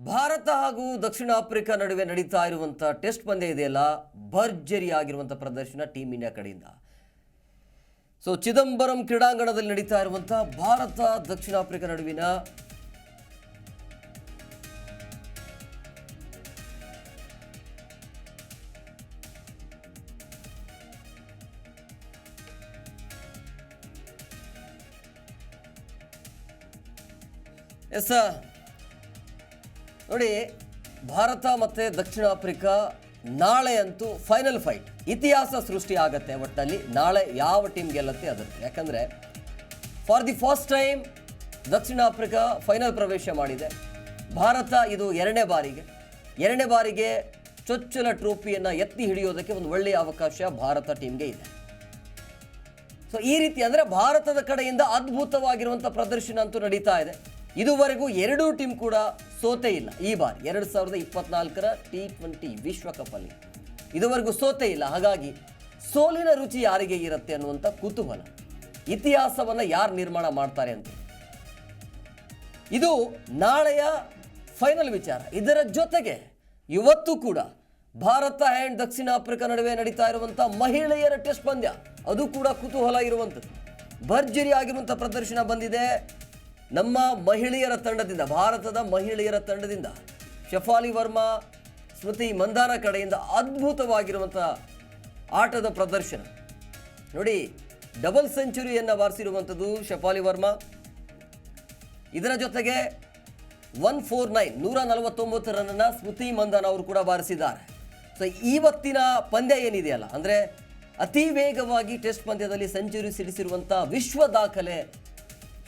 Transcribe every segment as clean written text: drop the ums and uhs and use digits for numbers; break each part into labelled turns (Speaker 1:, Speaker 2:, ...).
Speaker 1: ಭಾರತ ಹಾಗೂ ದಕ್ಷಿಣ ಆಫ್ರಿಕಾ ನಡುವೆ ನಡೀತಾ ಇರುವಂತಹ ಟೆಸ್ಟ್ ಪಂದ್ಯ ಇದೆಯಲ್ಲ, ಭರ್ಜರಿ ಆಗಿರುವಂತಹ ಪ್ರದರ್ಶನ ಟೀಮ್ ಇಂಡಿಯಾ ಕಡೆಯಿಂದ. ಸೊ ಚಿದಂಬರಂ ಕ್ರೀಡಾಂಗಣದಲ್ಲಿ ನಡೀತಾ ಇರುವಂತಹ ಭಾರತ ದಕ್ಷಿಣ ಆಫ್ರಿಕಾ ನಡುವಿನ ನೋಡಿ, ಭಾರತ ಮತ್ತು ದಕ್ಷಿಣ ಆಫ್ರಿಕಾ ನಾಳೆ ಅಂತೂ ಫೈನಲ್ ಫೈಟ್, ಇತಿಹಾಸ ಸೃಷ್ಟಿ ಆಗತ್ತೆ. ಒಟ್ಟಲ್ಲಿ ನಾಳೆ ಯಾವ ಟೀಮ್ ಗೆಲ್ಲತ್ತೆ ಅದನ್ನು. ಯಾಕಂದರೆ for the first time Dakshina Africa final ಪ್ರವೇಶ ಮಾಡಿದೆ. ಭಾರತ ಇದು ಎರಡನೇ ಬಾರಿಗೆ ಚೊಚ್ಚಲ ಟ್ರೋಫಿಯನ್ನು ಎತ್ತಿ ಹಿಡಿಯೋದಕ್ಕೆ ಒಂದು ಒಳ್ಳೆಯ ಅವಕಾಶ ಭಾರತ ಟೀಮ್ಗೆ ಇದೆ. ಸೊ ಈ ರೀತಿ ಅಂದರೆ ಭಾರತದ ಕಡೆಯಿಂದ ಅದ್ಭುತವಾಗಿರುವಂಥ ಪ್ರದರ್ಶನ ಅಂತೂ ನಡೀತಾ ಇದೆ. ಇದುವರೆಗೂ ಎರಡೂ ಟೀಮ್ ಕೂಡ ಸೋತೇ ಇಲ್ಲ. ಈ ಬಾರಿ 2024ರ T20 ವಿಶ್ವಕಪ್ಪಲ್ಲಿ ಇದುವರೆಗೂ ಸೋತೇ ಇಲ್ಲ. ಹಾಗಾಗಿ ಸೋಲಿನ ರುಚಿ ಯಾರಿಗೆ ಇರುತ್ತೆ ಅನ್ನುವಂಥ ಕುತೂಹಲ, ಇತಿಹಾಸವನ್ನು ಯಾರು ನಿರ್ಮಾಣ ಮಾಡ್ತಾರೆ ಅಂತ ಇದು ನಾಳೆಯ ಫೈನಲ್ ವಿಚಾರ. ಇದರ ಜೊತೆಗೆ ಇವತ್ತು ಕೂಡ ಭಾರತ ಆ್ಯಂಡ್ ದಕ್ಷಿಣ ಆಫ್ರಿಕಾ ನಡುವೆ ನಡೀತಾ ಇರುವಂಥ ಮಹಿಳೆಯರ ಟೆಸ್ಟ್ ಪಂದ್ಯ, ಅದು ಕೂಡ ಕುತೂಹಲ ಇರುವಂಥದ್ದು. ಭರ್ಜರಿ ಆಗಿರುವಂಥ ಪ್ರದರ್ಶನ ಬಂದಿದೆ ನಮ್ಮ ಮಹಿಳೆಯರ ತಂಡದಿಂದ, ಭಾರತದ ಮಹಿಳೆಯರ ತಂಡದಿಂದ. ಶಫಾಲಿ ವರ್ಮಾ, ಸ್ಮೃತಿ ಮಂದಾನ ಕಡೆಯಿಂದ ಅದ್ಭುತವಾಗಿರುವಂಥ ಆಟದ ಪ್ರದರ್ಶನ ನೋಡಿ. ಡಬಲ್ ಸೆಂಚುರಿಯನ್ನು ಬಾರಿಸಿರುವಂಥದ್ದು ಶಫಾಲಿ ವರ್ಮಾ. ಇದರ ಜೊತೆಗೆ 149 ರನ್ನನ್ನು ಸ್ಮೃತಿ ಮಂದಾನ ಅವರು ಕೂಡ ಬಾರಿಸಿದ್ದಾರೆ. ಸೊ ಇವತ್ತಿನ ಪಂದ್ಯ ಏನಿದೆಯಲ್ಲ, ಅಂದರೆ ಅತಿ ವೇಗವಾಗಿ ಟೆಸ್ಟ್ ಪಂದ್ಯದಲ್ಲಿ ಸೆಂಚುರಿ ಸಿಡಿಸಿರುವಂಥ ವಿಶ್ವ ದಾಖಲೆ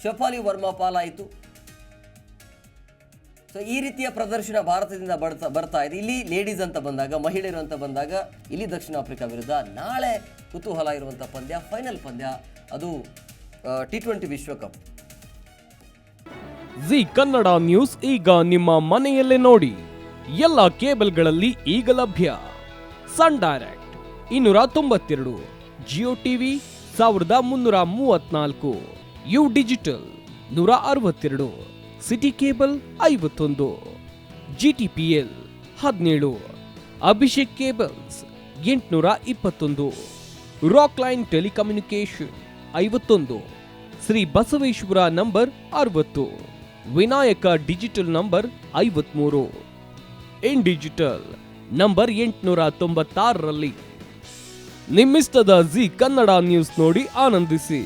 Speaker 1: ಶಫಾಲಿ ವರ್ಮಾ ಪಾಲಾಯಿತು. ಸೊ ಈ ರೀತಿಯ ಪ್ರದರ್ಶನ ಭಾರತದಿಂದ ಬರ್ತಾ ಇದೆ. ಇಲ್ಲಿ ಲೇಡೀಸ್ ಅಂತ ಬಂದಾಗ, ಮಹಿಳೆಯರು ಅಂತ ಬಂದಾಗ, ಇಲ್ಲಿ ದಕ್ಷಿಣ ಆಫ್ರಿಕಾ ವಿರುದ್ಧ ನಾಳೆ ಕುತೂಹಲ ಇರುವಂಥ ಪಂದ್ಯ, ಫೈನಲ್ ಪಂದ್ಯ, ಅದು T20 ವಿಶ್ವಕಪ್.
Speaker 2: ಜಿ ಕನ್ನಡ ನ್ಯೂಸ್ ಈಗ ನಿಮ್ಮ ಮನೆಯಲ್ಲೇ ನೋಡಿ. ಎಲ್ಲ ಕೇಬಲ್ಗಳಲ್ಲಿ ಈಗ ಲಭ್ಯ. Sun direct 292, Jio TV 1334, U digital 162, city cable 51, GTPL 17, Abhishek cables 821, rock line telecommunication 51, Shri Basaveshwara number 60, Vinayaka digital number 53, in digital number 896ರಲ್ಲಿ. ನಿಮ್ಮಿಸ್ತದ ಜಿ ಕನ್ನಡ ನ್ಯೂಸ್ ನೋಡಿ ಆನಂದಿಸಿ.